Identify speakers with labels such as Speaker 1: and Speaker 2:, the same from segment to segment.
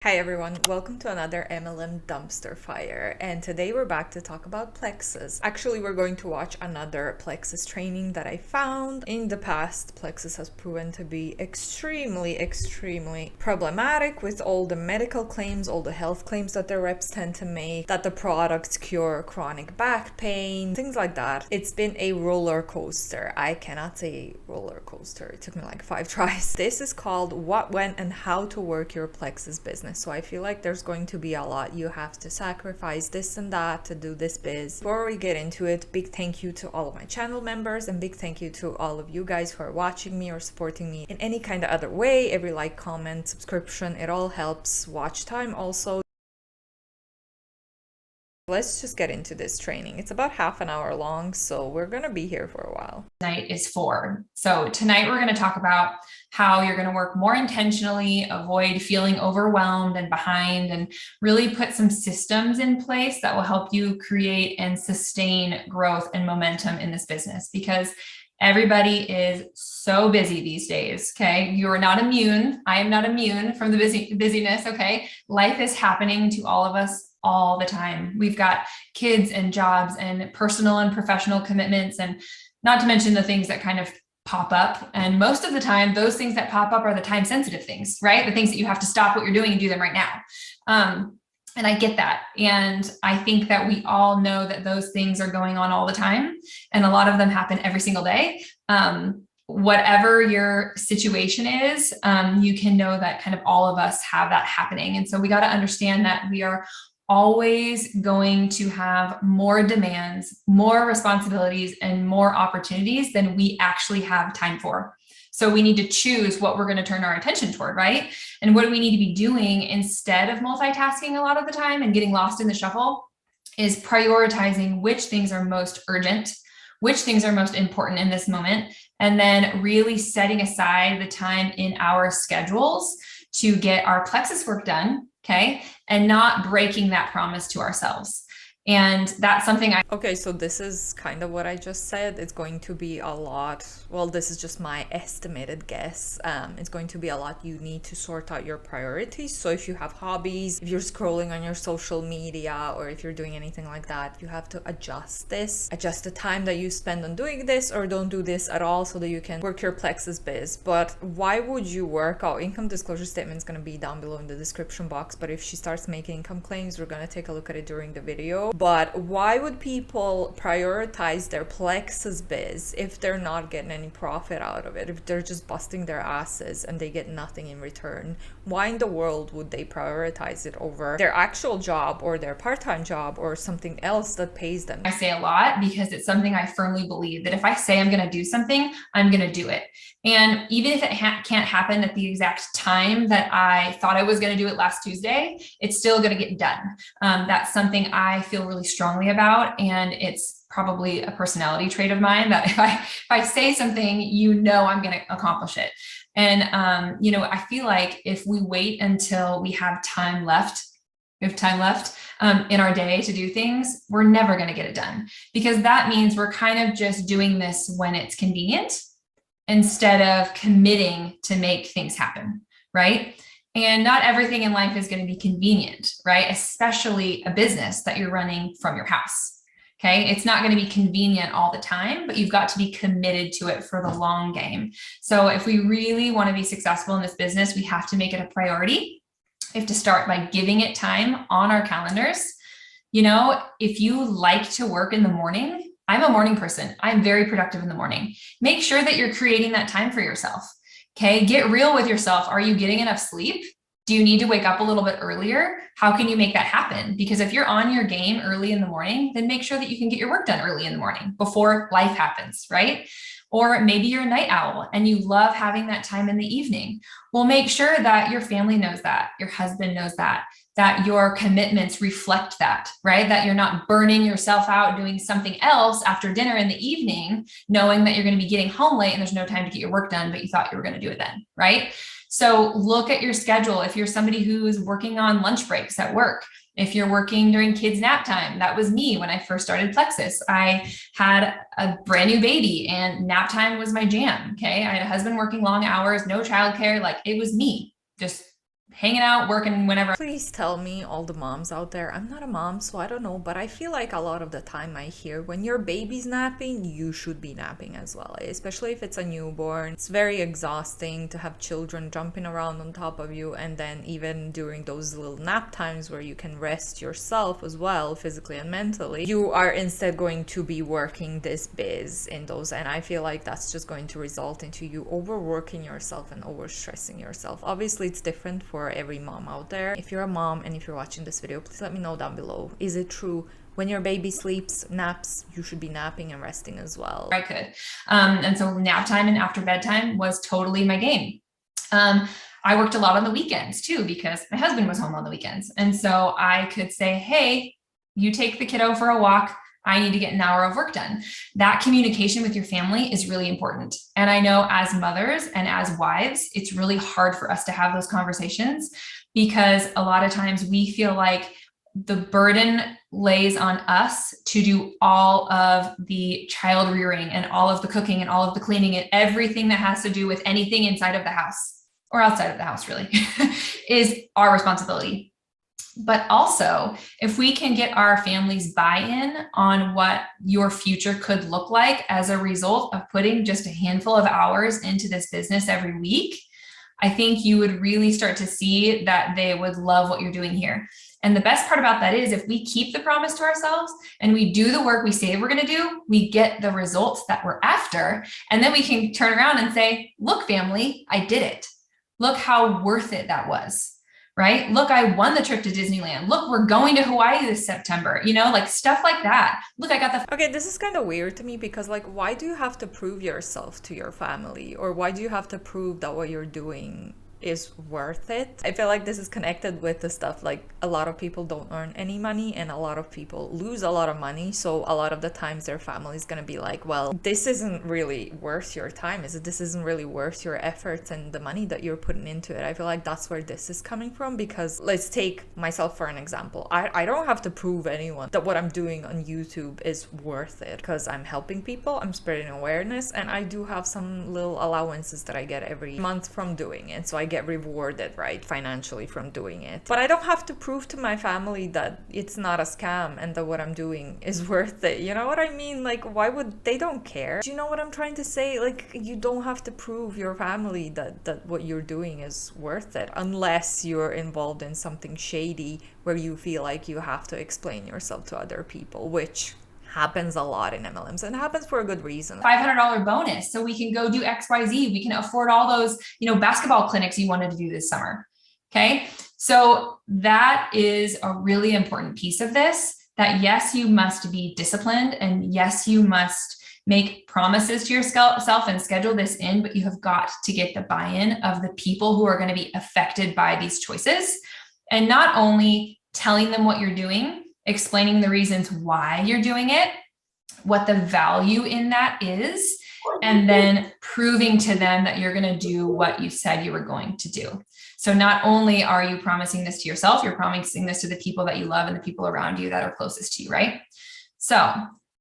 Speaker 1: Hi everyone, welcome to another MLM dumpster fire, and today we're back to talk about Plexus. Actually, we're going to watch another Plexus training that I found. In the past, Plexus has proven to be extremely problematic with all the medical claims, all the health claims that their reps tend to make, that the products cure chronic back pain, things like that. It's been a roller coaster. I cannot say roller coaster. It took me like 5 tries. This is called What, When, and How to Work Your Plexus Business. So I feel like there's going to be a lot. You have to sacrifice this and that to do this biz. Before we get into it, big thank you to all of my channel members and big thank you to all of you guys who are watching me or supporting me in any kind of other way. Every like, comment, subscription, it all helps. Watch time also. Let's just get into this training. It's about half an hour long, so we're gonna be here for a while.
Speaker 2: Tonight is for. So tonight we're going to talk about how you're going to work more intentionally, avoid feeling overwhelmed and behind, and really put some systems in place that will help you create and sustain growth and momentum in this business, because everybody is so busy these days. Okay. You are not immune. I am not immune from the busyness. Okay. Life is happening to all of us all the time. We've got kids and jobs and personal and professional commitments, and not to mention the things that kind of pop up. And most of the time, those things that pop up are the time sensitive things, right? The things that you have to stop what you're doing and do them right now. And I get that. And I think that we all know that those things are going on all the time. And a lot of them happen every single day. Whatever your situation is, you can know that kind of all of us have that happening. And so we got to understand that we are always going to have more demands, more responsibilities, and more opportunities than we actually have time for. So we need to choose what we're going to turn our attention toward, right? And what do we need to be doing instead of multitasking a lot of the time and getting lost in the shuffle is prioritizing which things are most urgent, which things are most important in this moment, and then really setting aside the time in our schedules to get our plexus work done. Okay. And not breaking that promise to ourselves. And that's something
Speaker 1: Okay, so this is kind of what I just said. It's going to be a lot. Well, this is just my estimated guess. It's going to be a lot. You need to sort out your priorities. So if you have hobbies, if you're scrolling on your social media, or if you're doing anything like that, you have to adjust the time that you spend on doing this, or don't do this at all, so that you can work your plexus biz. But why would you work? Oh, income disclosure statement is going to be down below in the description box. But if she starts making income claims, we're going to take a look at it during the video. But why would people prioritize their plexus biz if they're not getting any profit out of it, if they're just busting their asses and they get nothing in return? Why in the world would they prioritize it over their actual job or their part-time job or something else that pays them?
Speaker 2: I say a lot because it's something I firmly believe that if I say I'm going to do something, I'm going to do it. And even if it can't happen at the exact time that I thought I was going to do it last Tuesday, it's still going to get done. That's something I feel really strongly about. And it's probably a personality trait of mine that if I say something, I'm going to accomplish it. And, I feel like if we wait until we have time left, in our day to do things, we're never going to get it done, because that means we're kind of just doing this when it's convenient instead of committing to make things happen, right? And not everything in life is going to be convenient, right? Especially a business that you're running from your house. Okay. It's not going to be convenient all the time, but you've got to be committed to it for the long game. So if we really want to be successful in this business, we have to make it a priority. We have to start by giving it time on our calendars. If you like to work in the morning, I'm a morning person. I'm very productive in the morning. Make sure that you're creating that time for yourself. Okay. Get real with yourself. Are you getting enough sleep? Do you need to wake up a little bit earlier? How can you make that happen? Because if you're on your game early in the morning, then make sure that you can get your work done early in the morning before life happens, right? Or maybe you're a night owl and you love having that time in the evening. Well, make sure that your family knows that, your husband knows that your commitments reflect that, right? That you're not burning yourself out doing something else after dinner in the evening, knowing that you're going to be getting home late and there's no time to get your work done, but you thought you were going to do it then, right? So look at your schedule. If you're somebody who's working on lunch breaks at work, if you're working during kids' nap time, that was me when I first started Plexus. I had a brand new baby and nap time was my jam. Okay. I had a husband working long hours, no childcare. Like, it was me just hanging out, working whenever.
Speaker 1: Please tell me, all the moms out there, I'm not a mom, so I don't know, but I feel like a lot of the time I hear when your baby's napping, you should be napping as well, especially if it's a newborn. It's very exhausting to have children jumping around on top of you, and then even during those little nap times where you can rest yourself as well, physically and mentally, you are instead going to be working this biz in those, and I feel like that's just going to result into you overworking yourself and overstressing yourself. Obviously, it's different for every mom out there. If you're a mom and if you're watching this video, please let me know down below. Is it true when your baby sleeps, naps, you should be napping and resting as well?
Speaker 2: I could. And so nap time and after bedtime was totally my game. I worked a lot on the weekends too, because my husband was home on the weekends. And so I could say, hey, you take the kiddo for a walk. I need to get an hour of work done. That communication with your family is really important. And I know as mothers and as wives, it's really hard for us to have those conversations because a lot of times we feel like the burden lays on us to do all of the child rearing and all of the cooking and all of the cleaning and everything that has to do with anything inside of the house or outside of the house really is our responsibility. But also, if we can get our families buy-in on what your future could look like as a result of putting just a handful of hours into this business every week, I think you would really start to see that they would love what you're doing here. And the best part about that is if we keep the promise to ourselves and we do the work we say we're going to do, we get the results that we're after. And then we can turn around and say, look, family, I did it. Look how worth it that was. Right? Look, I won the trip to Disneyland. Look, we're going to Hawaii this September, like stuff like that. Look, I got the.
Speaker 1: Okay, this is kind of weird to me because like, why do you have to prove yourself to your family? Or why do you have to prove that what you're doing is worth it? I feel like this is connected with the stuff like a lot of people don't earn any money and a lot of people lose a lot of money, so a lot of the times their family is gonna be like, well, this isn't really worth your time, this isn't really worth your efforts and the money that you're putting into it. I feel like that's where this is coming from, because let's take myself for an example. I don't have to prove anyone that what I'm doing on YouTube is worth it, because I'm helping people, I'm spreading awareness, and I do have some little allowances that I get every month from doing it, so I get rewarded, right, financially from doing it. But I don't have to prove to my family that it's not a scam and that what I'm doing is worth it. You know what I mean? Like, why would they? Don't care. Do you know what I'm trying to say? Like, you don't have to prove your family that what you're doing is worth it, unless you're involved in something shady where you feel like you have to explain yourself to other people, which happens a lot in MLMs and happens for a good reason.
Speaker 2: $500 bonus so we can go do XYZ. We can afford all those, basketball clinics you wanted to do this summer. Okay. So that is a really important piece of this, that yes, you must be disciplined and yes, you must make promises to yourself and schedule this in, but you have got to get the buy-in of the people who are going to be affected by these choices, and not only telling them what you're doing, explaining the reasons why you're doing it, what the value in that is, and then proving to them that you're going to do what you said you were going to do. So not only are you promising this to yourself, you're promising this to the people that you love and the people around you that are closest to you, right? So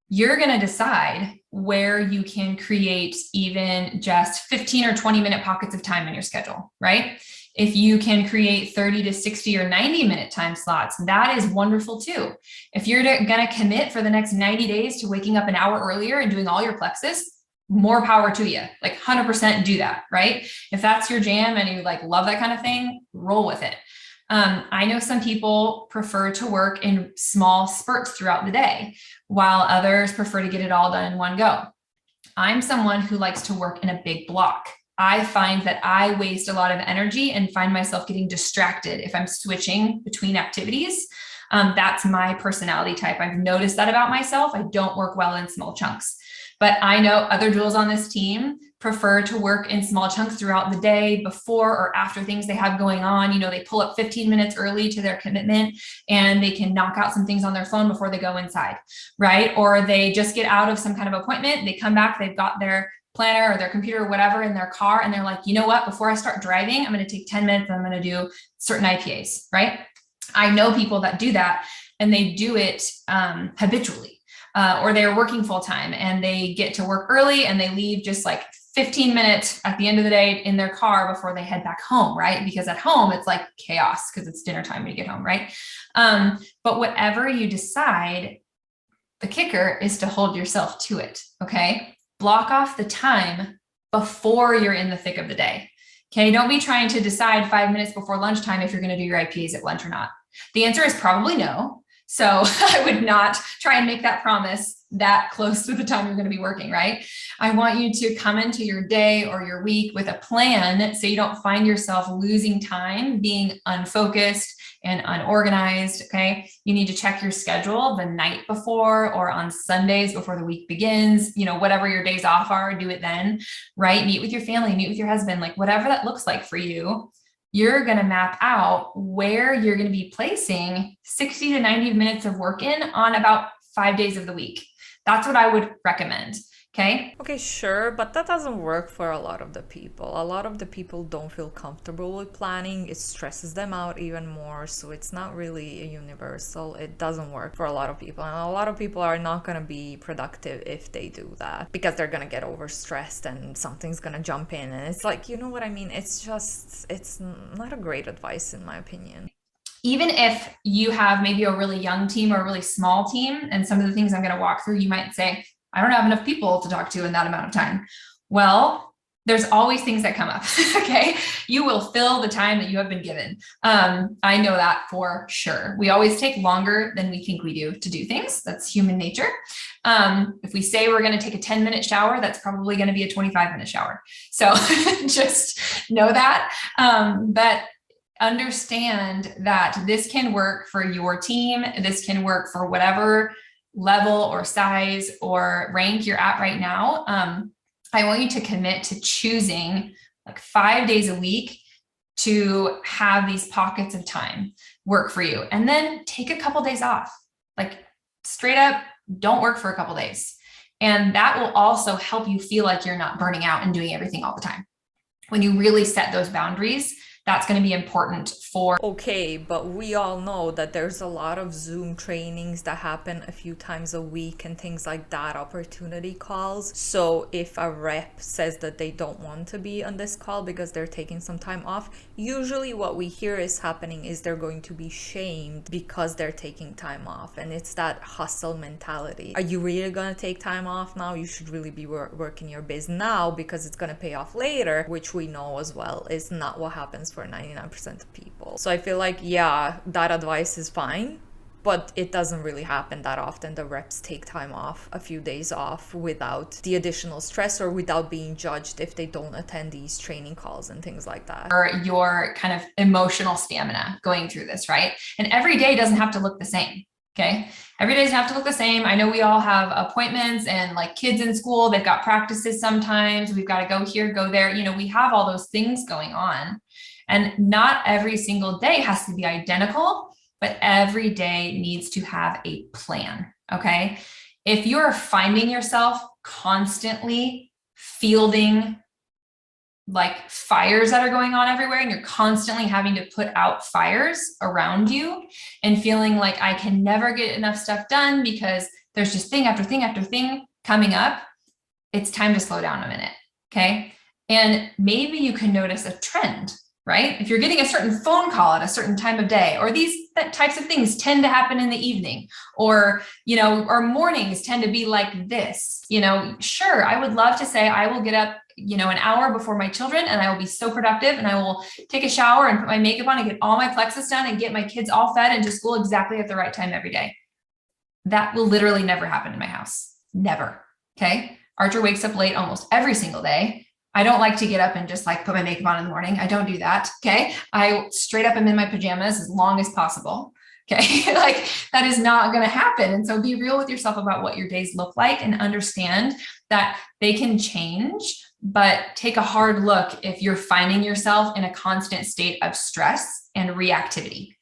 Speaker 2: you're going to decide where you can create even just 15 or 20-minute pockets of time in your schedule, right? If you can create 30 to 60 or 90-minute time slots, that is wonderful too. If you're going to commit for the next 90 days to waking up an hour earlier and doing all your Plexus, more power to you. Like 100% do that, right? If that's your jam and you love that kind of thing, roll with it. I know some people prefer to work in small spurts throughout the day, while others prefer to get it all done in one go. I'm someone who likes to work in a big block. I find that I waste a lot of energy and find myself getting distracted if I'm switching between activities. That's my personality type. I've noticed that about myself. I don't work well in small chunks, but I know other duals on this team prefer to work in small chunks throughout the day, before or after things they have going on. They pull up 15 minutes early to their commitment and they can knock out some things on their phone before they go inside, right? Or they just get out of some kind of appointment, they come back, they've got their planner or their computer or whatever in their car, and they're like, you know what, before I start driving, I'm going to take 10 minutes and I'm going to do certain IPAs, right? I know people that do that and they do it habitually, or they're working full time and they get to work early and they leave just 15 minutes at the end of the day in their car before they head back home, right? Because at home, it's like chaos because it's dinner time when you get home, right? But whatever you decide, the kicker is to hold yourself to it, okay? Block off the time before you're in the thick of the day, okay? Don't be trying to decide 5 minutes before lunchtime if you're gonna do your IPs at lunch or not. The answer is probably no. So I would not try and make that promise that close to the time you're going to be working, right? I want you to come into your day or your week with a plan so you don't find yourself losing time, being unfocused and unorganized, okay? You need to check your schedule the night before or on Sundays before the week begins, whatever your days off are, do it then, right? Meet with your family, meet with your husband, like whatever that looks like for you. You're going to map out where you're going to be placing 60 to 90 minutes of work in on about 5 days of the week. That's what I would recommend. Okay.
Speaker 1: Okay, sure, but that doesn't work for a lot of the people. A lot of the people don't feel comfortable with planning. It stresses them out even more. So it's not really a universal. It doesn't work for a lot of people. And a lot of people are not going to be productive if they do that because they're going to get overstressed and something's going to jump in. And it's like, you know what I mean? It's not a great advice in my opinion.
Speaker 2: Even if you have maybe a really young team or a really small team, and some of the things I'm going to walk through, you might say, I don't have enough people to talk to in that amount of time. Well, there's always things that come up. Okay. You will fill the time that you have been given. I know that for sure. We always take longer than we think we do to do things. That's human nature. If we say we're going to take a 10-minute shower, that's probably going to be a 25-minute shower. So just know that. But understand that this can work for your team. This can work for whatever level or size or rank you're at right now. I want you to commit to choosing like 5 days a week to have these pockets of time work for you. And then take a couple days off, like straight up, don't work for a couple days. And that will also help you feel like you're not burning out and doing everything all the time. When you really set those boundaries, that's going to be important for.
Speaker 1: Okay, but we all know that there's a lot of Zoom trainings that happen a few times a week and things like that, opportunity calls. So if a rep says that they don't want to be on this call because they're taking some time off, usually what we hear is happening is they're going to be shamed because they're taking time off. And it's that hustle mentality. Are you really going to take time off now? You should really be working your biz now because it's going to pay off later, which we know as well is not what happens for 99% of people. So I feel like, yeah, that advice is fine, but it doesn't really happen that often. The reps take time off, a few days off without the additional stress or without being judged if they don't attend these training calls and things like that.
Speaker 2: Or your kind of emotional stamina going through this, right? And every day doesn't have to look the same. Okay. Every day doesn't have to look the same. I know we all have appointments and like kids in school, they've got practices sometimes. We've got to go here, go there. We have all those things going on. And not every single day has to be identical, but every day needs to have a plan, okay? If you're finding yourself constantly fielding like fires that are going on everywhere and you're constantly having to put out fires around you and feeling like I can never get enough stuff done because there's just thing after thing after thing coming up, it's time to slow down a minute, okay? And maybe you can notice a trend, right? If you're getting a certain phone call at a certain time of day, or these types of things tend to happen in the evening, or, or mornings tend to be like this, sure, I would love to say I will get up, an hour before my children and I will be so productive and I will take a shower and put my makeup on and get all my Plexus done and get my kids all fed and to school exactly at the right time every day. That will literally never happen in my house. Never. Okay. Archer wakes up late almost every single day. I don't like to get up and just like put my makeup on in the morning. I don't do that. Okay. I straight up am in my pajamas as long as possible. Okay. Like that is not going to happen. And so be real with yourself about what your days look like and understand that they can change, but take a hard look if you're finding yourself in a constant state of stress and reactivity.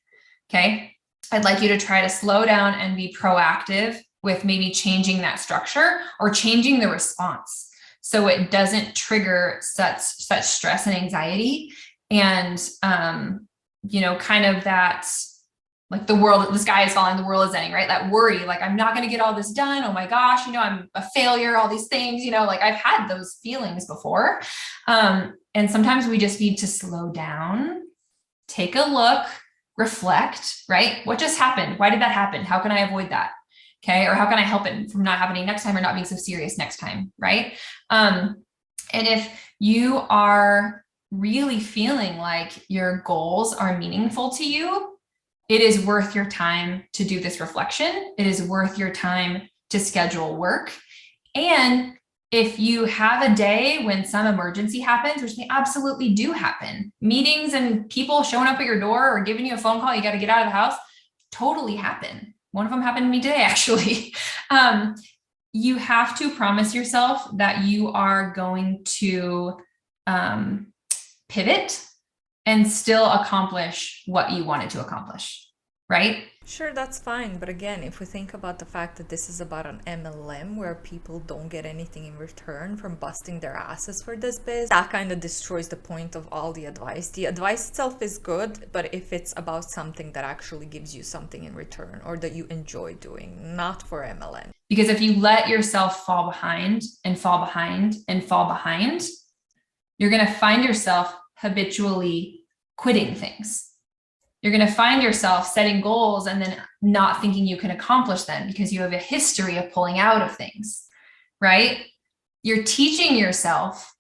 Speaker 2: Okay. I'd like you to try to slow down and be proactive with maybe changing that structure or changing the response so it doesn't trigger such stress and anxiety and, kind of that like the sky is falling, the world is ending, right? That worry, like, I'm not going to get all this done. Oh my gosh, I'm a failure, all these things, like I've had those feelings before. And sometimes we just need to slow down, take a look, reflect, right? What just happened? Why did that happen? How can I avoid that? Okay. Or how can I help it from not happening next time or not being so serious next time? Right. And if you are really feeling like your goals are meaningful to you, it is worth your time to do this reflection. It is worth your time to schedule work. And if you have a day when some emergency happens, which they absolutely do happen, meetings and people showing up at your door or giving you a phone call, you got to get out of the house, totally happen. One of them happened to me today, actually. You have to promise yourself that you are going to pivot and still accomplish what you wanted to accomplish, right?
Speaker 1: Sure, that's fine. But again, if we think about the fact that this is about an MLM where people don't get anything in return from busting their asses for this biz, that kind of destroys the point of all the advice. The advice itself is good, but if it's about something that actually gives you something in return or that you enjoy doing, not for MLM.
Speaker 2: Because if you let yourself fall behind and fall behind and fall behind, you're going to find yourself habitually quitting things. You're going to find yourself setting goals and then not thinking you can accomplish them because you have a history of pulling out of things, right? You're teaching yourself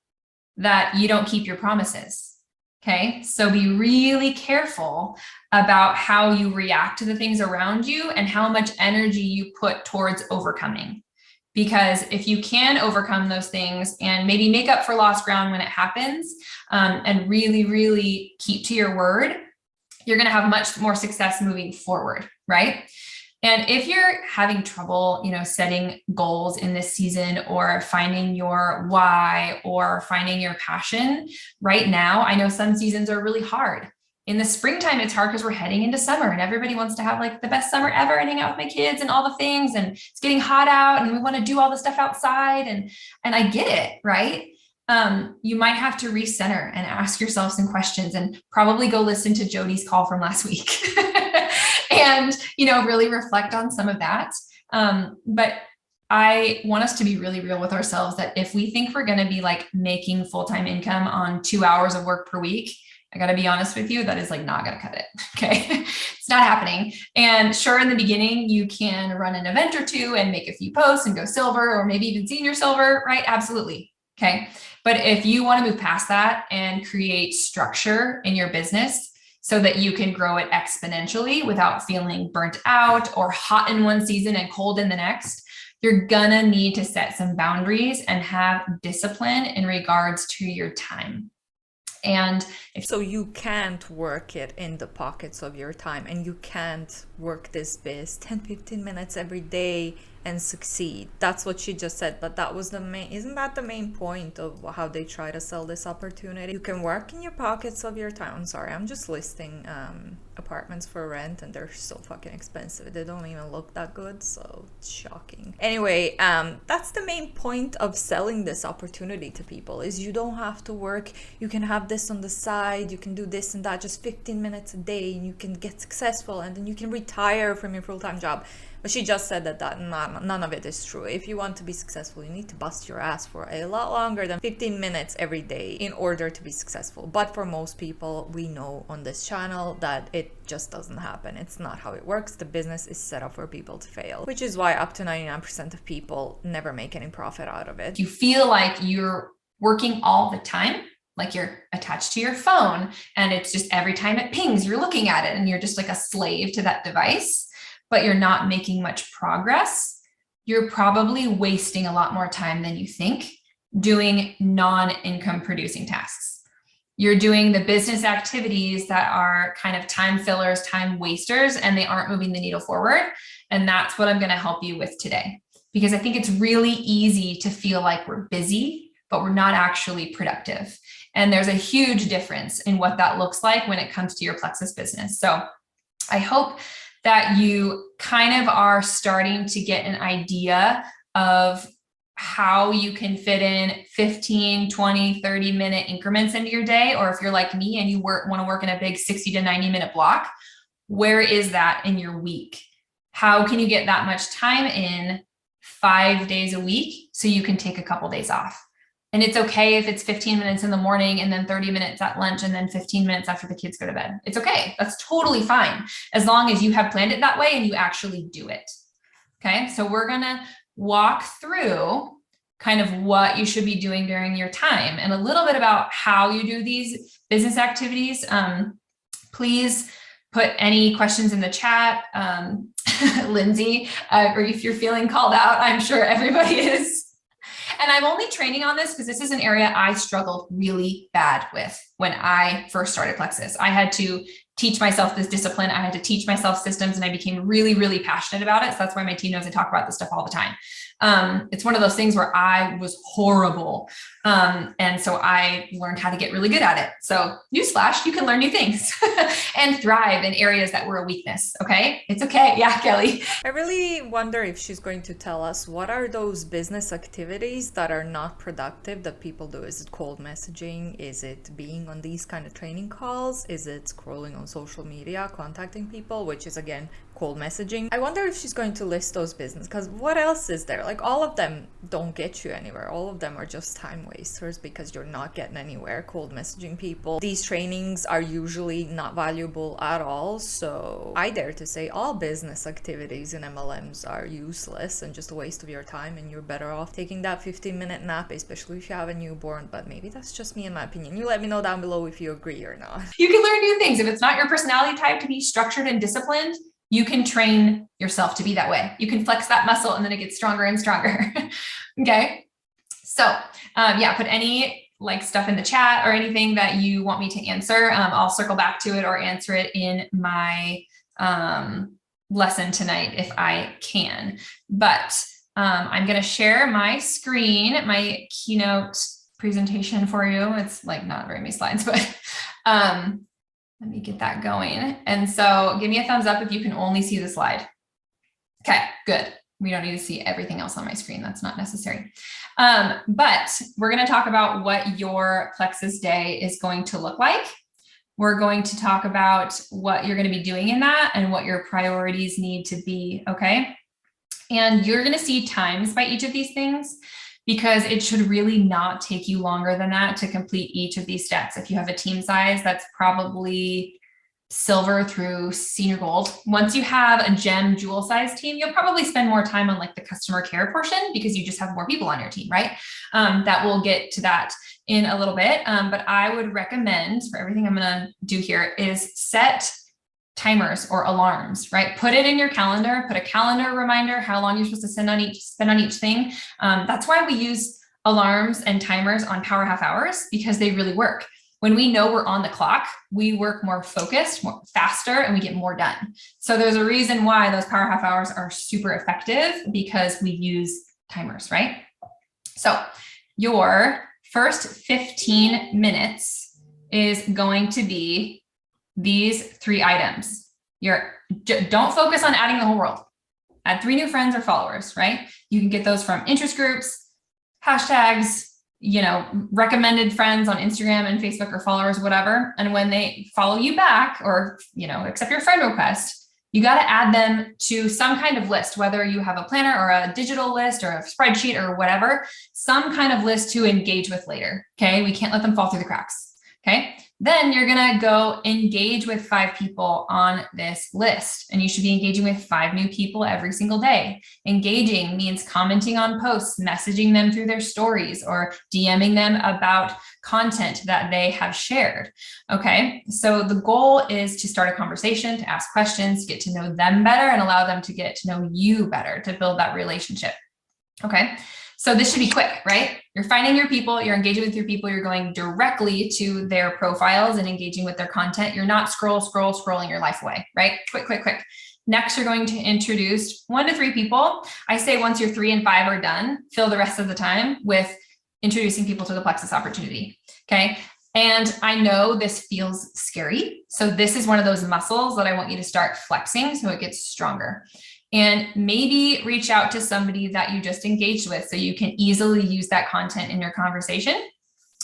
Speaker 2: that you don't keep your promises. Okay. So be really careful about how you react to the things around you and how much energy you put towards overcoming. Because if you can overcome those things and maybe make up for lost ground when it happens, and really, really keep to your word, you're going to have much more success moving forward, right? And if you're having trouble, setting goals in this season or finding your why or finding your passion right now, I know some seasons are really hard. In the springtime, it's hard because we're heading into summer and everybody wants to have like the best summer ever and hang out with my kids and all the things. And it's getting hot out and we want to do all the stuff outside. And I get it, right? You might have to recenter and ask yourself some questions and probably go listen to Jody's call from last week and, really reflect on some of that. But I want us to be really real with ourselves that if we think we're going to be like making full-time income on 2 hours of work per week, I got to be honest with you, that is like not going to cut it. Okay. It's not happening. And sure, in the beginning, you can run an event or two and make a few posts and go silver or maybe even senior silver, right? Absolutely. Okay. But if you want to move past that and create structure in your business so that you can grow it exponentially without feeling burnt out or hot in one season and cold in the next, you're gonna need to set some boundaries and have discipline in regards to your time. And
Speaker 1: so you can't work it in the pockets of your time and you can't work this biz 10-15 minutes every day and succeed. That's what she just said, but that was isn't that the main point of how they try to sell this opportunity? You can work in your pockets of your time. I'm sorry, I'm just listing apartments for rent and they're so fucking expensive. They don't even look that good, so it's shocking. Anyway, that's the main point of selling this opportunity to people is you don't have to work. You can have this on the side, you can do this and that, just 15 minutes a day, and you can get successful and then you can retire from your full-time job. But she just said that none of it is true. If you want to be successful, you need to bust your ass for a lot longer than 15 minutes every day in order to be successful. But for most people, we know on this channel that it just doesn't happen. It's not how it works. The business is set up for people to fail, which is why up to 99% of people never make any profit out of it.
Speaker 2: You feel like you're working all the time, like you're attached to your phone and it's just every time it pings, you're looking at it and you're just like a slave to that device, but you're not making much progress. You're probably wasting a lot more time than you think doing non-income producing tasks. You're doing the business activities that are kind of time fillers, time wasters, and they aren't moving the needle forward. And that's what I'm going to help you with today, because I think it's really easy to feel like we're busy, but we're not actually productive. And there's a huge difference in what that looks like when it comes to your Plexus business. So I hope that you kind of are starting to get an idea of how you can fit in 15, 20, 30-minute increments into your day. Or if you're like me and you want to work in a big 60 to 90-minute block, Where is that in your week? How can you get that much time in 5 days a week so you can take a couple days off? And it's okay if it's 15 minutes in the morning and then 30 minutes at lunch and then 15 minutes after the kids go to bed. It's okay. That's totally fine, as long as you have planned it that way and you actually do it. Okay. So we're going to walk through kind of what you should be doing during your time and a little bit about how you do these business activities. Please put any questions in the chat, Lindsay, or if you're feeling called out, I'm sure everybody is. And I'm only training on this because this is an area I struggled really bad with when I first started Plexus. I had to teach myself this discipline. I had to teach myself systems, and I became really, really passionate about it. So that's why my team knows I talk about this stuff all the time. It's one of those things where I was horrible. And so I learned how to get really good at it. So newsflash, you can learn new things and thrive in areas that were a weakness. Okay. It's okay. Yeah, Kelly.
Speaker 1: I really wonder if she's going to tell us what are those business activities that are not productive that people do. Is it cold messaging? Is it being on these kind of training calls? Is it scrolling on social media, contacting people, which is again, cold messaging? I wonder if she's going to list those business, because what else is there? Like, all of them don't get you anywhere. All of them are just time wasters because you're not getting anywhere cold messaging people. These trainings are usually not valuable at all. So I dare to say all business activities in MLMs are useless and just a waste of your time, and you're better off taking that 15-minute nap, especially if you have a newborn. But maybe that's just me and my opinion. You let me know down below if you agree or not.
Speaker 2: You can learn new things. If it's not your personality type to be structured and disciplined, you can train yourself to be that way. You can flex that muscle and then it gets stronger and stronger. Okay. So yeah, put any like stuff in the chat or anything that you want me to answer. I'll circle back to it or answer it in my lesson tonight if I can. But I'm going to share my screen, my keynote presentation for you. It's like not very many slides, but let me get that going. And so give me a thumbs up if you can only see the slide. Okay, good. We don't need to see everything else on my screen. That's not necessary. But we're going to talk about what your Plexus day is going to look like. We're going to talk about what you're going to be doing in that and what your priorities need to be. Okay. And you're going to see times by each of these things, because it should really not take you longer than that to complete each of these steps. If you have a team size, that's probably silver through senior gold. Once you have a gem jewel size team, you'll probably spend more time on like the customer care portion because you just have more people on your team, right? That we'll get to that in a little bit. But I would recommend, for everything I'm gonna do here, is set timers or alarms, right? Put it in your calendar, put a calendar reminder, how long you're supposed to spend on each thing. That's why we use alarms and timers on power half hours, because they really work. When we know we're on the clock, we work more focused, more faster, and we get more done. So there's a reason why those power half hours are super effective, because we use timers, right? So your first 15 minutes is going to be these 3 items. Don't focus on adding the whole world. Add 3 new friends or followers, right? You can get those from interest groups, hashtags, recommended friends on Instagram and Facebook, or followers, whatever. And when they follow you back or, accept your friend request, you got to add them to some kind of list, whether you have a planner or a digital list or a spreadsheet or whatever, some kind of list to engage with later. Okay. We can't let them fall through the cracks. Okay. Then you're going to go engage with 5 people on this list, and you should be engaging with 5 new people every single day. Engaging means commenting on posts, messaging them through their stories, or DMing them about content that they have shared. Okay. So the goal is to start a conversation, to ask questions, to get to know them better, and allow them to get to know you better, to build that relationship. Okay. So this should be quick, right? You're finding your people, you're engaging with your people, you're going directly to their profiles and engaging with their content. You're not scrolling your life away, right? Quick. Next, you're going to introduce 1 to 3 people. I say once your 3 and 5 are done, fill the rest of the time with introducing people to the Plexus opportunity. Okay. And I know this feels scary. So this is one of those muscles that I want you to start flexing so it gets stronger. And maybe reach out to somebody that you just engaged with so you can easily use that content in your conversation.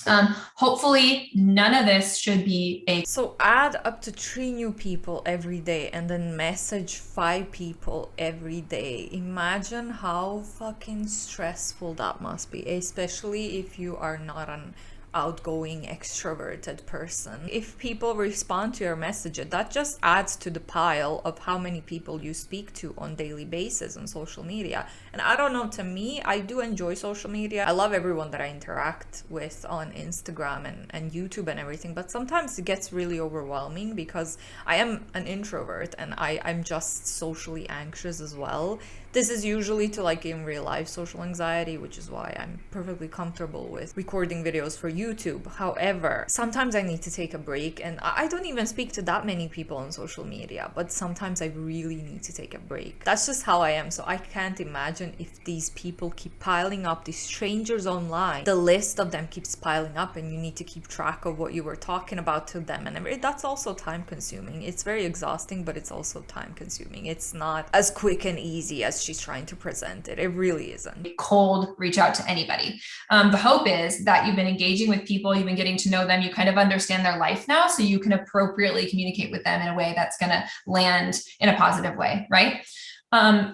Speaker 2: Hopefully none of this should be a
Speaker 1: So add up to 3 new people every day and then message 5 people every day. Imagine how fucking stressful that must be, especially if you are not an outgoing extroverted person. If people respond to your message, that just adds to the pile of how many people you speak to on daily basis on social media. And I don't know, to me, I do enjoy social media. I love everyone that I interact with on Instagram and YouTube and everything, but sometimes it gets really overwhelming because I am an introvert and I'm just socially anxious as well. This is usually to like in real life social anxiety, which is why I'm perfectly comfortable with recording videos for YouTube. However, sometimes I need to take a break, and I don't even speak to that many people on social media, but sometimes I really need to take a break. That's just how I am. So I can't imagine if these people keep piling up, these strangers online, the list of them keeps piling up and you need to keep track of what you were talking about to them, and that's also time consuming. It's very exhausting, but it's also time consuming. It's not as quick and easy as she's trying to present it. It really isn't.
Speaker 2: Cold reach out to anybody. The hope is that you've been engaging with people, you've been getting to know them, you kind of understand their life now, so you can appropriately communicate with them in a way that's going to land in a positive way, right?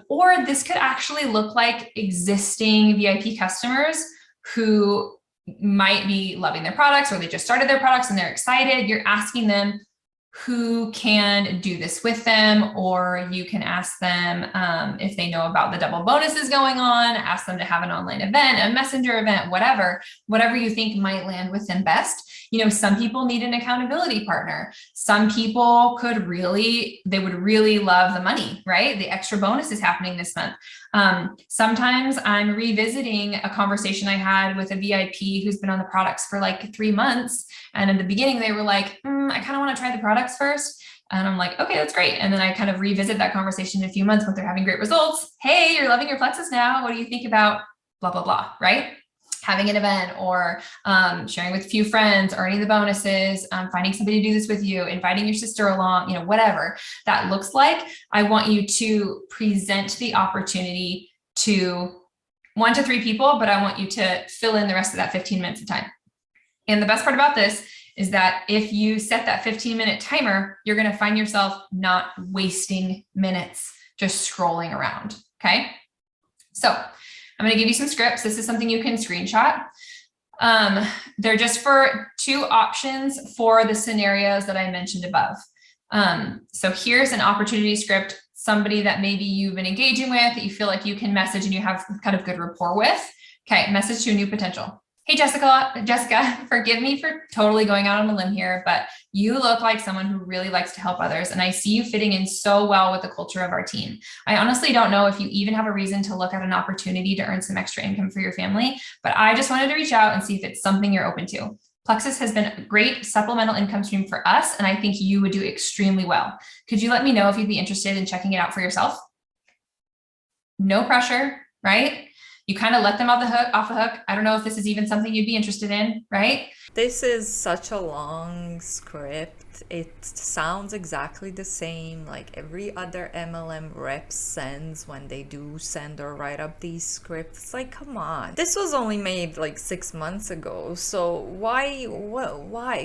Speaker 2: Or this could actually look like existing VIP customers who might be loving their products, or they just started their products and they're excited. You're asking them who can do this with them, or you can ask them if they know about the double bonuses going on, ask them to have an online event, a messenger event, whatever you think might land with them best. You know, some people need an accountability partner. Some people they would really love the money, right? The extra bonus is happening this month. Sometimes I'm revisiting a conversation I had with a VIP who's been on the products for like 3 months. And in the beginning, they were like, I kind of want to try the products first. And I'm like, okay, that's great. And then I kind of revisit that conversation in a few months when they're having great results. Hey, you're loving your Plexus now. What do you think about blah, blah, blah, right? Having an event, or sharing with a few friends, earning the bonuses, finding somebody to do this with you, inviting your sister along, whatever that looks like. I want you to present the opportunity to 1 to 3 people, but I want you to fill in the rest of that 15 minutes of time. And the best part about this is that if you set that 15-minute timer, you're going to find yourself not wasting minutes just scrolling around. Okay. So I'm going to give you some scripts. This is something you can screenshot. They're just for 2 options for the scenarios that I mentioned above. So here's an opportunity script, somebody that maybe you've been engaging with, that you feel like you can message and you have kind of good rapport with. Okay, message to a new potential. Hey, Jessica, forgive me for totally going out on a limb here, but you look like someone who really likes to help others. And I see you fitting in so well with the culture of our team. I honestly don't know if you even have a reason to look at an opportunity to earn some extra income for your family, but I just wanted to reach out and see if it's something you're open to. Plexus has been a great supplemental income stream for us, and I think you would do extremely well. Could you let me know if you'd be interested in checking it out for yourself? No pressure, right? You kind of let them off the hook. I don't know if this is even something you'd be interested in, right?
Speaker 1: This is such a long script. It sounds exactly the same like every other MLM rep sends when they do send or write up these scripts. It's like, come on. This was only made like 6 months ago. So why?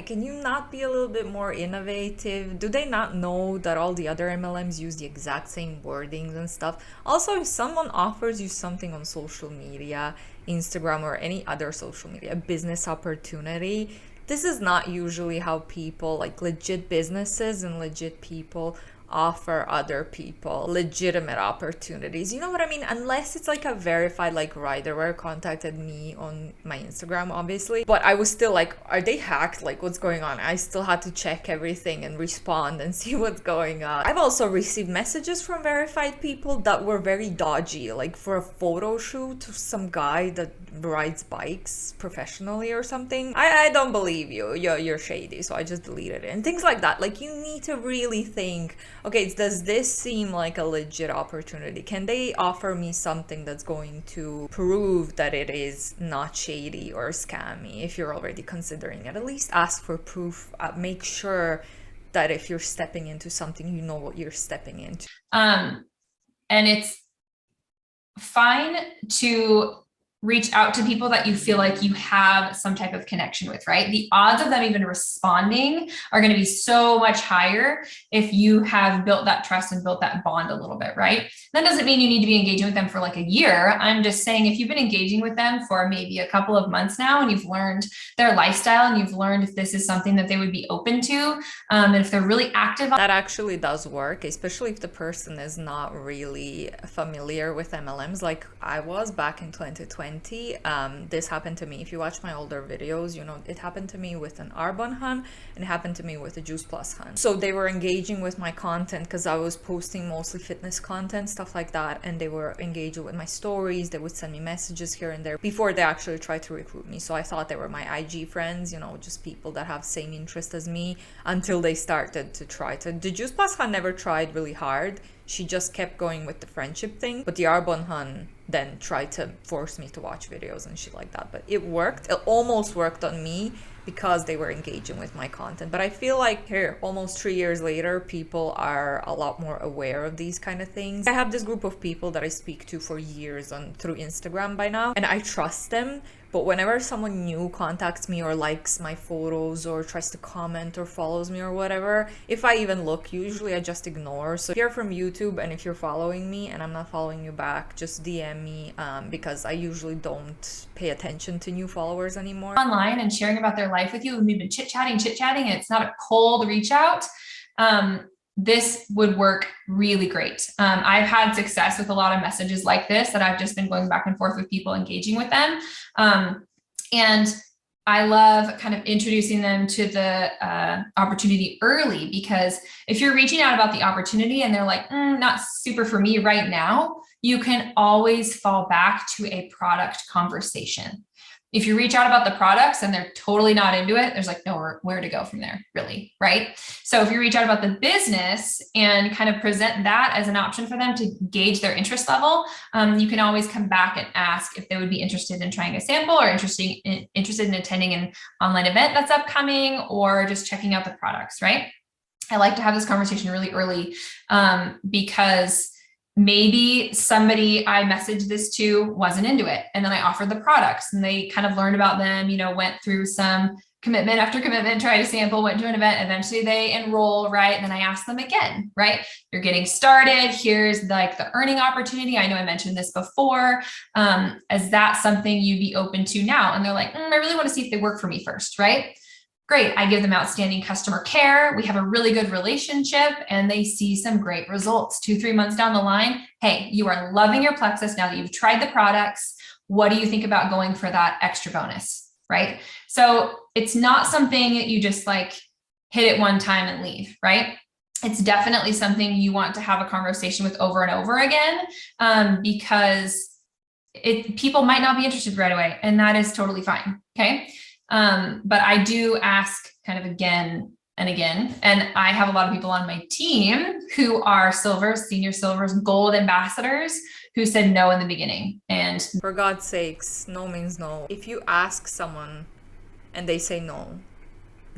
Speaker 1: Can you not be a little bit more innovative? Do they not know that all the other MLMs use the exact same wordings and stuff? Also, if someone offers you something on social media, Instagram or any other social media, a business opportunity, this is not usually how people, like legit businesses and legit people, offer other people legitimate opportunities. You know what I mean? Unless it's like a verified, like Riderware contacted me on my Instagram, obviously. But I was still like, are they hacked? Like, what's going on? I still had to check everything and respond and see what's going on. I've also received messages from verified people that were very dodgy, like for a photo shoot, some guy that rides bikes professionally or something. I don't believe you. You're shady. So I just deleted it. And things like that. Like, you need to really think, okay, does this seem like a legit opportunity? Can they offer me something that's going to prove that it is not shady or scammy? If you're already considering it, at least ask for proof. Make sure that if you're stepping into something, you know what you're stepping into.
Speaker 2: And it's fine to reach out to people that you feel like you have some type of connection with, right? The odds of them even responding are going to be so much higher if you have built that trust and built that bond a little bit, right? That doesn't mean you need to be engaging with them for like a year. I'm just saying if you've been engaging with them for maybe a couple of months now and you've learned their lifestyle and you've learned if this is something that they would be open to, and if they're really active.
Speaker 1: That actually does work, especially if the person is not really familiar with MLMs like I was back in 2020. This happened to me. If you watch my older videos, you know, it happened to me with an arbonne hun and it happened to me with a juice plus hun. So they were engaging with my content because I was posting mostly fitness content, stuff like that, and they were engaging with my stories. They would send me messages here and there before they actually tried to recruit me. So I thought they were my IG friends, you know, just people that have same interest as me, until they started to try to. The juice plus hun never tried really hard. She just kept going with the friendship thing. But the arbonne hun then tried to force me to watch videos and shit like that. But it worked. It almost worked on me because they were engaging with my content. But I feel like here, almost 3 years later, people are a lot more aware of these kind of things. I have this group of people that I speak to for years through Instagram by now, and I trust them. But whenever someone new contacts me or likes my photos or tries to comment or follows me or whatever, if I even look, usually I just ignore. So if you're from YouTube and if you're following me and I'm not following you back, just DM me, because I usually don't pay attention to new followers anymore.
Speaker 2: Online and sharing about their life with you, and we've been chit-chatting, and it's not a cold reach out. This would work really great. I've had success with a lot of messages like this that I've just been going back and forth with people, engaging with them. And I love kind of introducing them to the opportunity early, because if you're reaching out about the opportunity and they're like, not super for me right now, you can always fall back to a product conversation. If you reach out about the products and they're totally not into it, there's like nowhere where to go from there, really, right? So if you reach out about the business and kind of present that as an option for them to gauge their interest level, you can always come back and ask if they would be interested in trying a sample or interested in attending an online event that's upcoming, or just checking out the products, right? I like to have this conversation really early, because maybe somebody I messaged this to wasn't into it. And then I offered the products and they kind of learned about them, you know, went through some commitment after commitment, tried a sample, went to an event, eventually they enroll, right? And then I asked them again, right? You're getting started. Here's like the earning opportunity. I know I mentioned this before. Is that something you'd be open to now? And they're like, I really want to see if they work for me first, right? Great. I give them outstanding customer care. We have a really good relationship and they see some great results 2-3 months down the line. Hey, you are loving your Plexus now that you've tried the products. What do you think about going for that extra bonus? Right? So it's not something that you just like hit it one time and leave, right? It's definitely something you want to have a conversation with over and over again, because people might not be interested right away, and that is totally fine. Okay. But I do ask kind of again and again, and I have a lot of people on my team who are silvers, senior silvers, gold ambassadors who said no in the beginning. And
Speaker 1: for God's sakes, no means no. If you ask someone and they say no,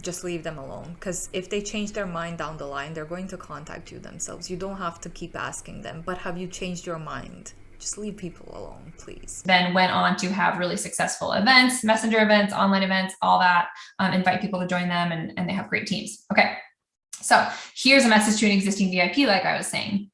Speaker 1: just leave them alone, because if they change their mind down the line, they're going to contact you themselves. You don't have to keep asking them, but have you changed your mind? Just leave people alone, please.
Speaker 2: Then went on to have really successful events, messenger events, online events, all that, invite people to join them, and they have great teams. Okay. So here's a message to an existing VIP, like I was saying.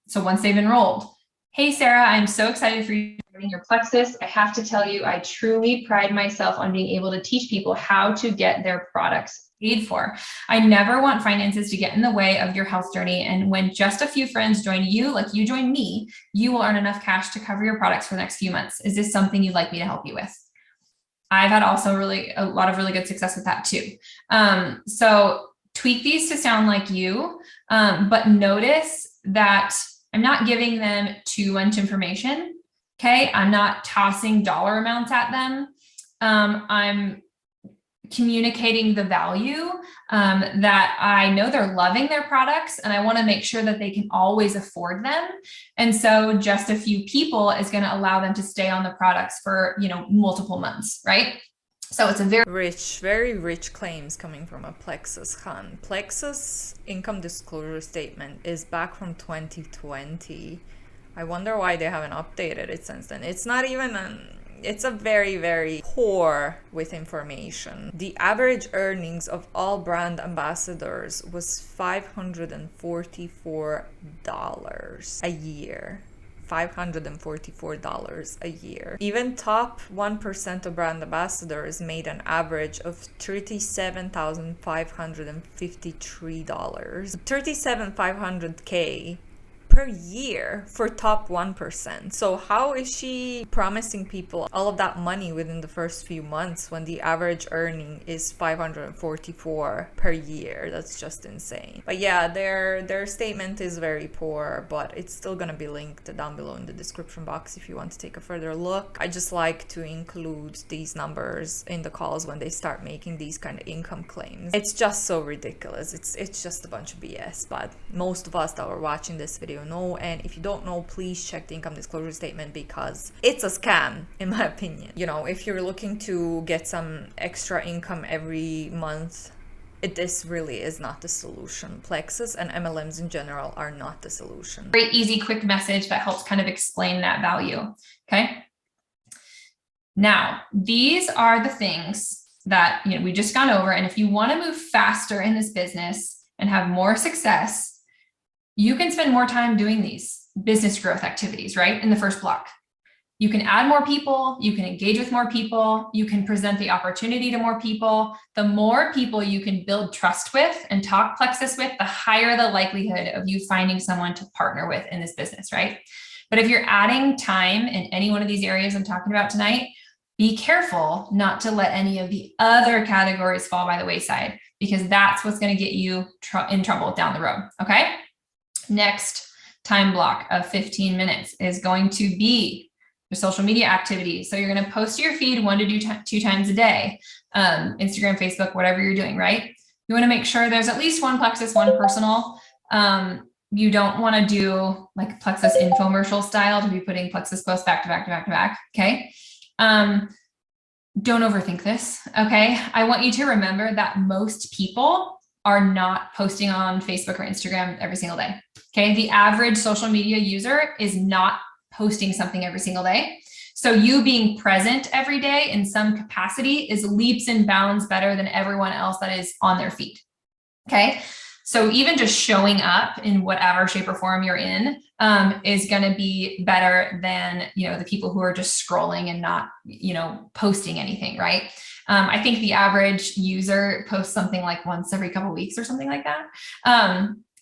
Speaker 2: So once they've enrolled, hey, Sarah, I'm so excited for you joining your Plexus. I have to tell you, I truly pride myself on being able to teach people how to get their products paid for. I never want finances to get in the way of your health journey. And when just a few friends join you, like you join me, you will earn enough cash to cover your products for the next few months. Is this something you'd like me to help you with? I've had also a lot of really good success with that too. So tweak these to sound like you, but notice that I'm not giving them too much information. Okay. I'm not tossing dollar amounts at them. I'm communicating the value, that I know they're loving their products and I want to make sure that they can always afford them. And so just a few people is going to allow them to stay on the products for, multiple months, right? So it's a
Speaker 1: very rich claims coming from a Plexus hun. Plexus income disclosure statement is back from 2020. I wonder why they haven't updated it since then. It's not even it's a very, very poor with information. The average earnings of all brand ambassadors was $544 a year. $544 a year. Even top 1% of brand ambassadors made an average of $37,553. 37,500K per year for top 1%. So how is she promising people all of that money within the first few months when the average earning is 544 per year? That's just insane. But yeah, their statement is very poor, but it's still gonna be linked down below in the description box if you want to take a further look. I just like to include these numbers in the calls when they start making these kind of income claims. It's just so ridiculous. It's just a bunch of BS, but most of us that were watching this video know, and if you don't know, please check the income disclosure statement because it's a scam in my opinion. You know, if you're looking to get some extra income every month, this really is not the solution. Plexus and MLMs in general are not the solution.
Speaker 2: Great, easy, quick message that helps kind of explain that value. Okay. Now, these are the things that, you know, we just gone over. And if you want to move faster in this business and have more success, you can spend more time doing these business growth activities, right? In the first block. You can add more people, you can engage with more people, you can present the opportunity to more people. The more people you can build trust with and talk Plexus with, the higher the likelihood of you finding someone to partner with in this business, right? But if you're adding time in any one of these areas I'm talking about tonight, be careful not to let any of the other categories fall by the wayside, because that's what's going to get you in trouble down the road, okay? Next time block of 15 minutes is going to be your social media activities. So you're going to post to your feed 1 to 2 times a day, Instagram, Facebook, whatever you're doing, right? You want to make sure there's at least one Plexus, one personal. You don't want to do like Plexus infomercial style to be putting Plexus posts back to back to back to back. Okay. Don't overthink this. Okay. I want you to remember that most people are not posting on Facebook or Instagram every single day. Okay. The average social media user is not posting something every single day. So you being present every day in some capacity is leaps and bounds better than everyone else that is on their feed. Okay. So even just showing up in whatever shape or form you're in is going to be better than, you know, the people who are just scrolling and not, you know, posting anything. Right. I think the average user posts something like once every couple of weeks or something like that.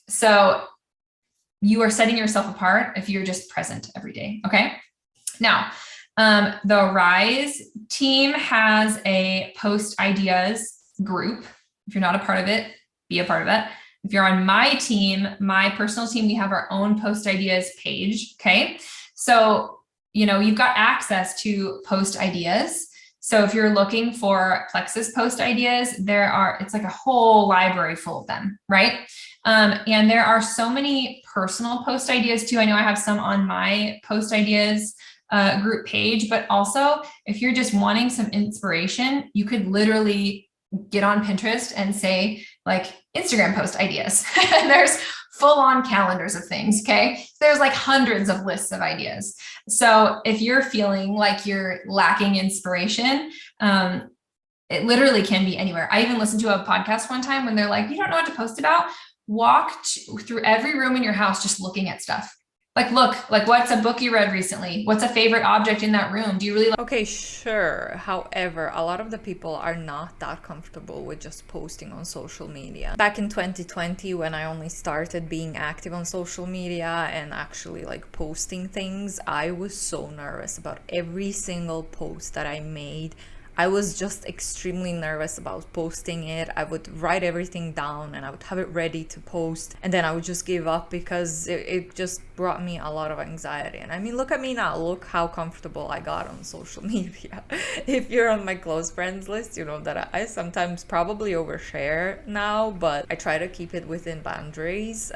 Speaker 2: So you are setting yourself apart if you're just present every day. Okay. Now, the Rise team has a post ideas group. If you're not a part of it, be a part of it. If you're on my team, my personal team, we have our own post ideas page. Okay. So, you know, you've got access to post ideas. So if you're looking for Plexus post ideas, it's like a whole library full of them, right? And there are so many personal post ideas too. I know I have some on my post ideas group page, but also if you're just wanting some inspiration, you could literally get on Pinterest and say like Instagram post ideas. And there's full on calendars of things. Okay. There's like hundreds of lists of ideas. So if you're feeling like you're lacking inspiration, it literally can be anywhere. I even listened to a podcast one time when they're like, you don't know what to post about. Walk through every room in your house, just looking at stuff. Like, look, like what's a book you read recently? What's a favorite object in that room? Do you really like?
Speaker 1: Okay, sure. However, a lot of the people are not that comfortable with just posting on social media. Back in 2020, when I only started being active on social media and actually like posting things, I was so nervous about every single post that I made. I was just extremely nervous about posting it. I would write everything down and I would have it ready to post, and then I would just give up because it just brought me a lot of anxiety. And I mean, look at me now. Look how comfortable I got on social media. If you're on my close friends list, you know that I sometimes probably overshare now, but I try to keep it within boundaries.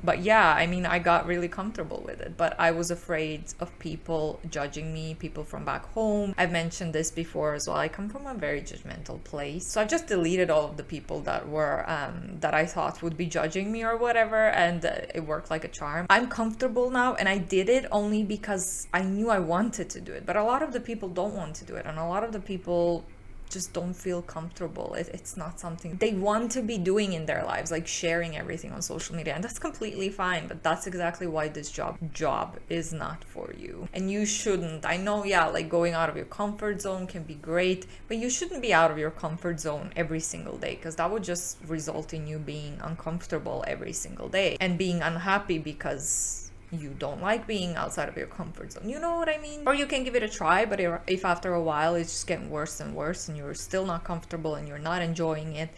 Speaker 1: But yeah, I mean, I got really comfortable with it, but I was afraid of people judging me, people from back home. I've mentioned this before as as well. I come from a very judgmental place. So I just deleted all of the people that were, that I thought would be judging me or whatever. And it worked like a charm. I'm comfortable now, and I did it only because I knew I wanted to do it. But a lot of the people don't want to do it. And a lot of the people just don't feel comfortable. It's not something they want to be doing in their lives, like sharing everything on social media, and that's completely fine. But that's exactly why this job is not for you, and you shouldn't. I know, yeah, like going out of your comfort zone can be great, but you shouldn't be out of your comfort zone every single day, because that would just result in you being uncomfortable every single day and being unhappy because you don't like being outside of your comfort zone. You know what I mean? Or you can give it a try, but if after a while it's just getting worse and worse and you're still not comfortable and you're not enjoying it,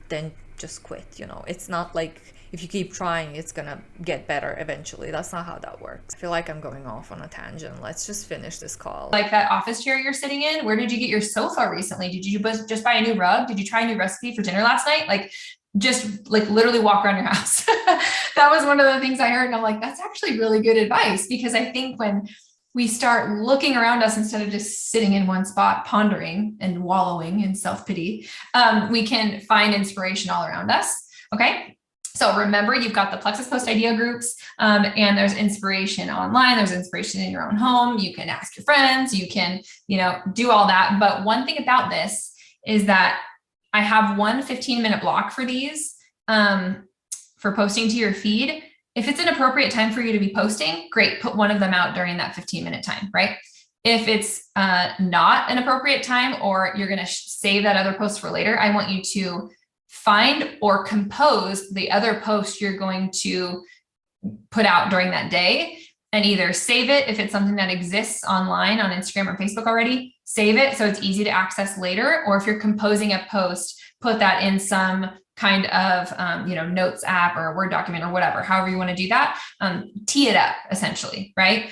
Speaker 1: then just quit. It's not like if you keep trying it's gonna get better eventually. That's not how that works. I feel like I'm going off on a tangent. Let's just finish this call.
Speaker 2: Like that office chair you're sitting in, where did you get your sofa recently? Did you just buy a new rug? Did you try a new recipe for dinner last night? Like, just like literally walk around your house. That was one of the things I heard. And I'm like, that's actually really good advice, because I think when we start looking around us instead of just sitting in one spot, pondering and wallowing in self-pity, we can find inspiration all around us. Okay. So remember, you've got the Plexus Post idea groups, and there's inspiration online. There's inspiration in your own home. You can ask your friends, you can, do all that. But one thing about this is that I have one 15-minute block for these, for posting to your feed. If it's an appropriate time for you to be posting, great, put one of them out during that 15-minute time, right? If it's not an appropriate time, or you're going to save that other post for later, I want you to find or compose the other post you're going to put out during that day, and either save it if it's something that exists online on Instagram or Facebook already, save it so it's easy to access later. Or if you're composing a post, put that in some kind of, notes app or a Word document or whatever, however you want to do that. Tee it up essentially, right?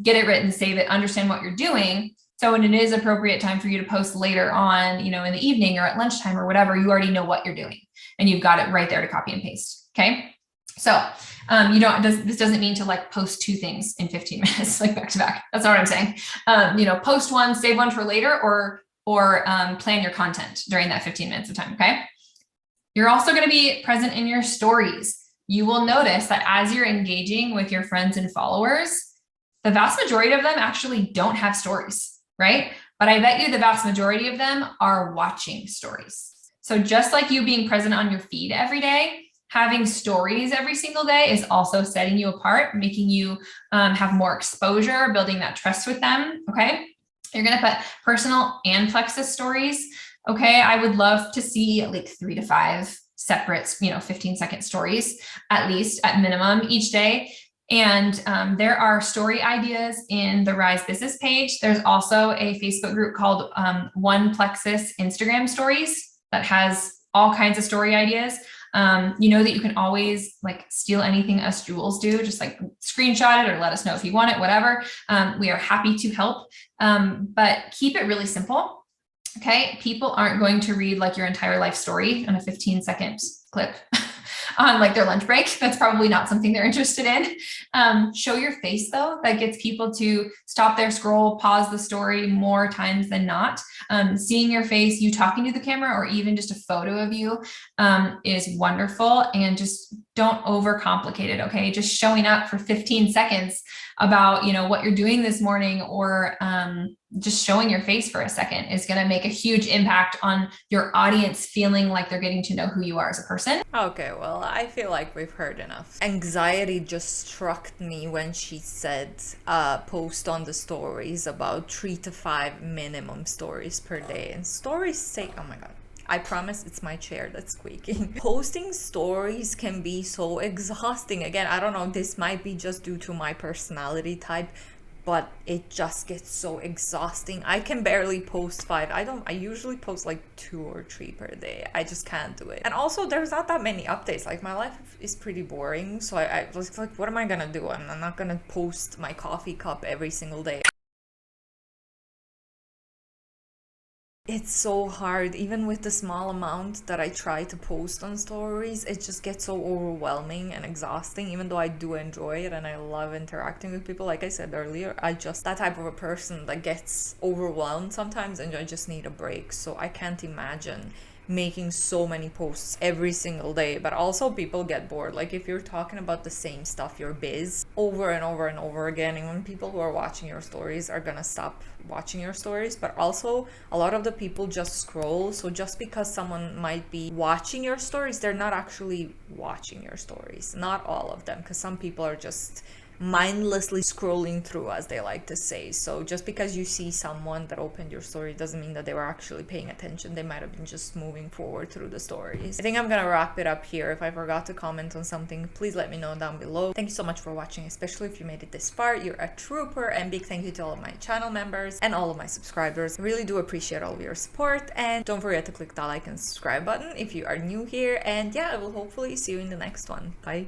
Speaker 2: Get it written, save it, understand what you're doing. So when it is appropriate time for you to post later on, in the evening or at lunchtime or whatever, you already know what you're doing and you've got it right there to copy and paste. Okay. So, this doesn't mean to like post two things in 15 minutes, like back to back. That's not what I'm saying. Post one, save one for later, or plan your content during that 15 minutes of time. Okay. You're also going to be present in your stories. You will notice that as you're engaging with your friends and followers, the vast majority of them actually don't have stories, right? But I bet you the vast majority of them are watching stories. So just like you being present on your feed every day, having stories every single day is also setting you apart, making you have more exposure, building that trust with them. Okay. You're going to put personal and Plexus stories. Okay. I would love to see like 3 to 5 separate, 15-second stories, at least at minimum each day. And there are story ideas in the Rise Business page. There's also a Facebook group called One Plexus Instagram Stories that has all kinds of story ideas. That you can always like steal anything us Jules do, just like screenshot it or let us know if you want it, whatever. We are happy to help, but keep it really simple. Okay. People aren't going to read like your entire life story in a 15-second clip on like their lunch break. That's probably not something they're interested in. Show your face though. That gets people to stop their scroll, pause the story more times than not. Seeing your face, you talking to the camera, or even just a photo of you is wonderful. And just don't overcomplicate it. Okay. Just showing up for 15 seconds about, what you're doing this morning, or just showing your face for a second is going to make a huge impact on your audience feeling like they're getting to know who you are as a person.
Speaker 1: Okay, well, I feel like we've heard enough. Anxiety just struck me when she said post on the stories about 3 to 5 minimum stories per day. And stories take, oh my God. I promise it's my chair that's squeaking. Posting stories can be so exhausting. Again, I don't know, this might be just due to my personality type, but it just gets so exhausting. I can barely post 5. I usually post like 2 or 3 per day. I just can't do it. And also there's not that many updates. Like my life is pretty boring. So I was like, what am I gonna do? I'm not gonna post my coffee cup every single day. it's so hard. Even with the small amount that I try to post on stories, it just gets so overwhelming and exhausting, even though I do enjoy it and I love interacting with people. Like I said earlier, I just that type of a person that gets overwhelmed sometimes and I just need a break. So I can't imagine making so many posts every single day. But also people get bored. Like if you're talking about the same stuff, your biz, over and over and over again, even people who are watching your stories are gonna stop watching your stories. But also a lot of the people just scroll. So just because someone might be watching your stories, they're not actually watching your stories. Not all of them, because some people are just mindlessly scrolling through, as they like to say. So just because you see someone that opened your story doesn't mean that they were actually paying attention. They might have been just moving forward through the stories. I think I'm gonna wrap it up here. If I forgot to comment on something, please let me know down below. Thank you so much for watching, especially if you made it this far. You're a trooper, and big thank you to all of my channel members and all of my subscribers. I really do appreciate all of your support, and don't forget to click that like and subscribe button if you are new here. And yeah, I will hopefully see you in the next one. Bye.